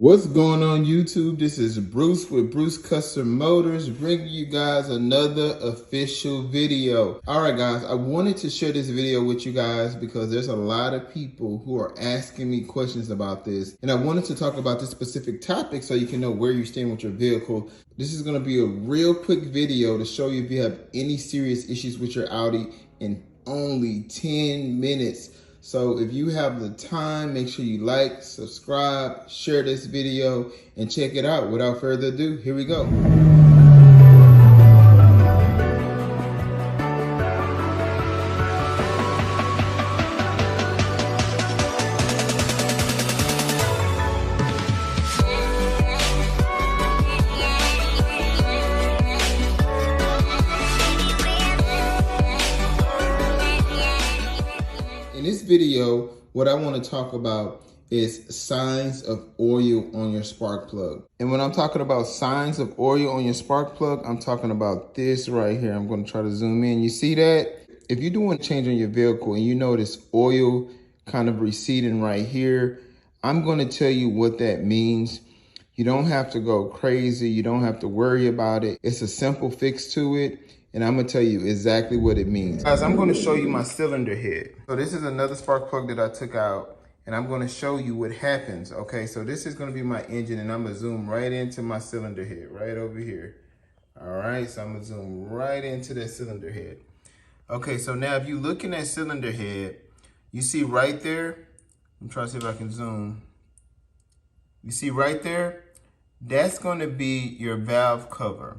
What's going on YouTube? This is Bruce with Bruce Custom Motors bringing you guys another official video. All right guys, I wanted to share this video with you guys because there's a lot of people who are asking me questions about this, and I wanted to talk about this specific topic so you can know where you stand with your vehicle. This is going to be a real quick video to show you if you have any serious issues with your Audi in only 10 minutes. So if you have the time, make sure you like, subscribe, share this video, and check it out. Without further ado, here we go. In this video, what I want to talk about is signs of oil on your spark plug. And when I'm talking about signs of oil on your spark plug, I'm talking about this right here. I'm going to try to zoom in. You see that? If you're doing a change on your vehicle and you notice oil kind of receding right here, I'm going to tell you what that means. You don't have to go crazy. You don't have to worry about it. It's a simple fix to it. And I'm gonna tell you exactly what it means. Guys, I'm gonna show you my cylinder head. So this is another spark plug that I took out, and I'm gonna show you what happens, okay? So this is gonna be my engine, and I'm gonna zoom right into my cylinder head, right over here. All right, so I'm gonna zoom right into that cylinder head. Okay, so now if you look in that cylinder head, you see right there, I'm trying to see if I can zoom. You see right there, that's gonna be your valve cover.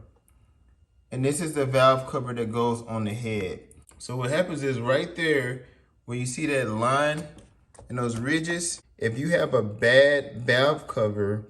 And this is the valve cover that goes on the head. So what happens is right there, where you see that line and those ridges, if you have a bad valve cover,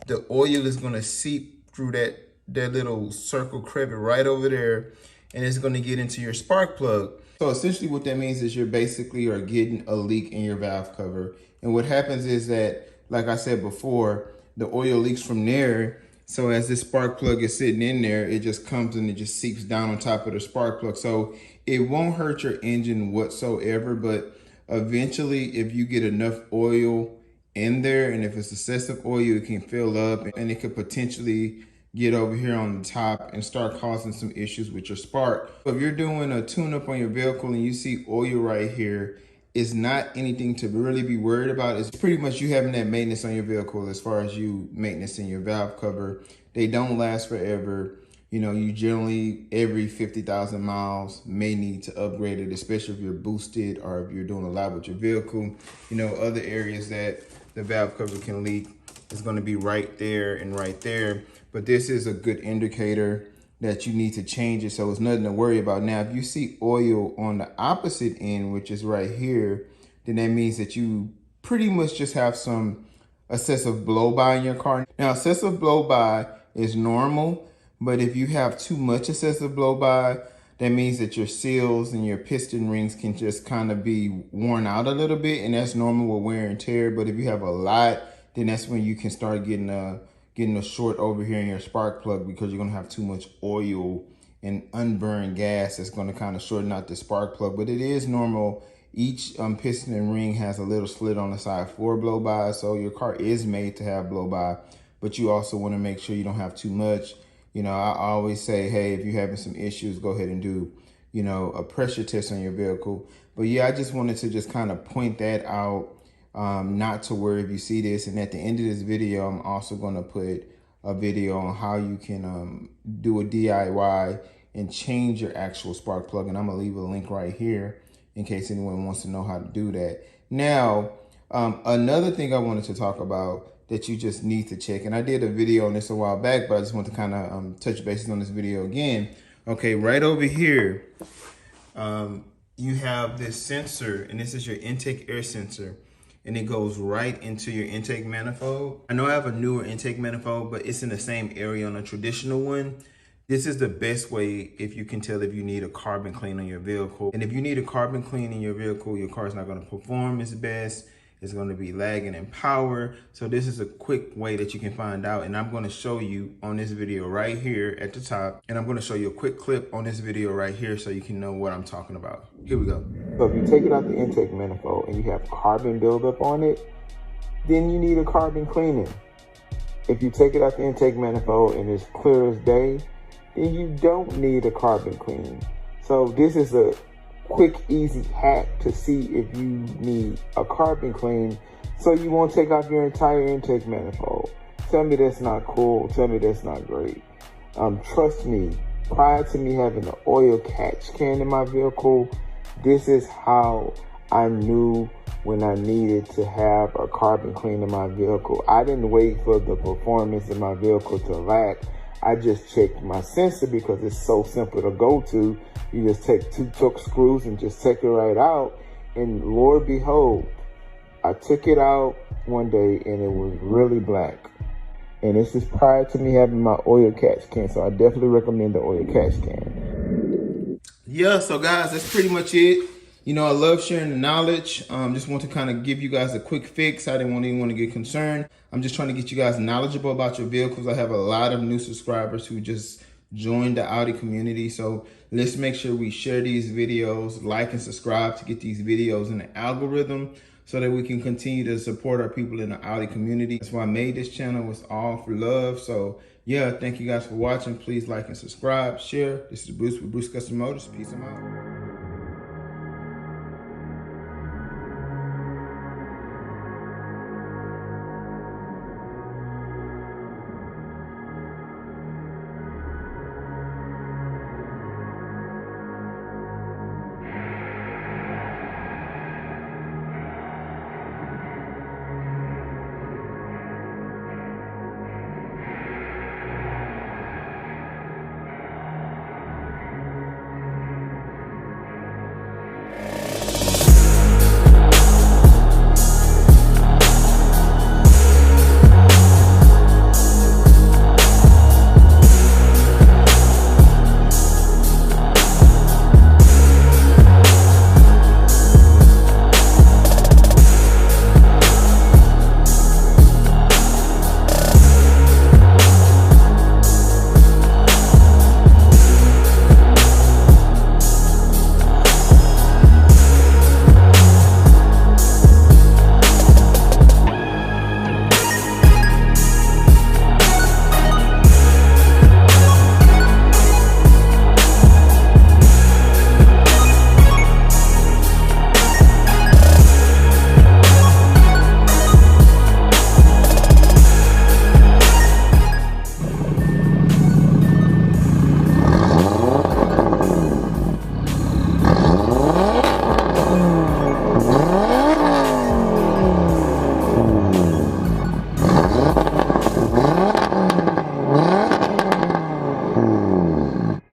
the oil is gonna seep through that little circle crevice right over there, and it's gonna get into your spark plug. So essentially what that means is you're basically are getting a leak in your valve cover. And what happens is that, like I said before, the oil leaks from there. So as this spark plug is sitting in there, it just comes and it just seeps down on top of the spark plug. So it won't hurt your engine whatsoever, but eventually if you get enough oil in there, and if it's excessive oil, it can fill up and it could potentially get over here on the top and start causing some issues with your spark. So if you're doing a tune-up on your vehicle and you see oil right here, it's not anything to really be worried about. It's pretty much you having that maintenance on your vehicle as far as you maintenance in your valve cover. They don't last forever. You know, you generally every 50,000 miles may need to upgrade it, especially if you're boosted or if you're doing a lot with your vehicle. You know, other areas that the valve cover can leak is going to be right there and right there. But this is a good indicator that you need to change it, so it's nothing to worry about. Now, if you see oil on the opposite end, which is right here, then that means that you pretty much just have some excessive blow-by in your car. Now, excessive blow-by is normal, but if you have too much excessive blow-by, that means that your seals and your piston rings can just kind of be worn out a little bit, and that's normal with wear and tear. But if you have a lot, then that's when you can start getting a short over here in your spark plug, because you're gonna have too much oil and unburned gas that's gonna kind of shorten out the spark plug. But it is normal. Each piston and ring has a little slit on the side for blow-by, so your car is made to have blow-by, but you also wanna make sure you don't have too much. You know, I always say, hey, if you're having some issues, go ahead and do, you know, a pressure test on your vehicle. But yeah, I just wanted to just kind of point that out. Not to worry if you see this. And at the end of this video, I'm also going to put a video on how you can do a DIY and change your actual spark plug. And I'm going to leave a link right here in case anyone wants to know how to do that. Now, another thing I wanted to talk about that you just need to check, and I did a video on this a while back, but I just want to kind of touch bases on this video again. Okay, right over here, you have this sensor, and this is your intake air sensor. And it goes right into your intake manifold. I know I have a newer intake manifold, but it's in the same area on a traditional one. This is the best way if you can tell if you need a carbon clean on your vehicle. And if you need a carbon clean in your vehicle, your car is not going to perform its best. It's going to be lagging in power. So this is a quick way that you can find out. And I'm going to show you on this video right here at the top. And I'm going to show you a quick clip on this video right here so you can know what I'm talking about. Here we go. So if you take it out the intake manifold and you have carbon buildup on it, then you need a carbon cleaning. If you take it out the intake manifold and it's clear as day, then you don't need a carbon clean. So this is a quick, easy hack to see if you need a carbon clean so you won't take off your entire intake manifold. Tell me that's not cool. Tell me that's not great. Trust me, prior to me having an oil catch can in my vehicle, this is how I knew when I needed to have a carbon clean in my vehicle. I didn't wait for the performance of my vehicle to lack. I just checked my sensor because it's so simple to go to. You just take 2 Torx screws and just take it right out. And Lord behold, I took it out one day and it was really black. And this is prior to me having my oil catch can. So I definitely recommend the oil catch can. Yeah, so guys, that's pretty much it. You know, I love sharing the knowledge. Just want to kind of give you guys a quick fix. I didn't even want to get concerned. I'm just trying to get you guys knowledgeable about your vehicles. I have a lot of new subscribers who just joined the Audi community. So let's make sure we share these videos, like and subscribe to get these videos in the algorithm so that we can continue to support our people in the Audi community. That's why I made this channel. It's all for love. So yeah, thank you guys for watching. Please like and subscribe, share. This is Bruce with Bruce Custom Motors. Peace. I'm out.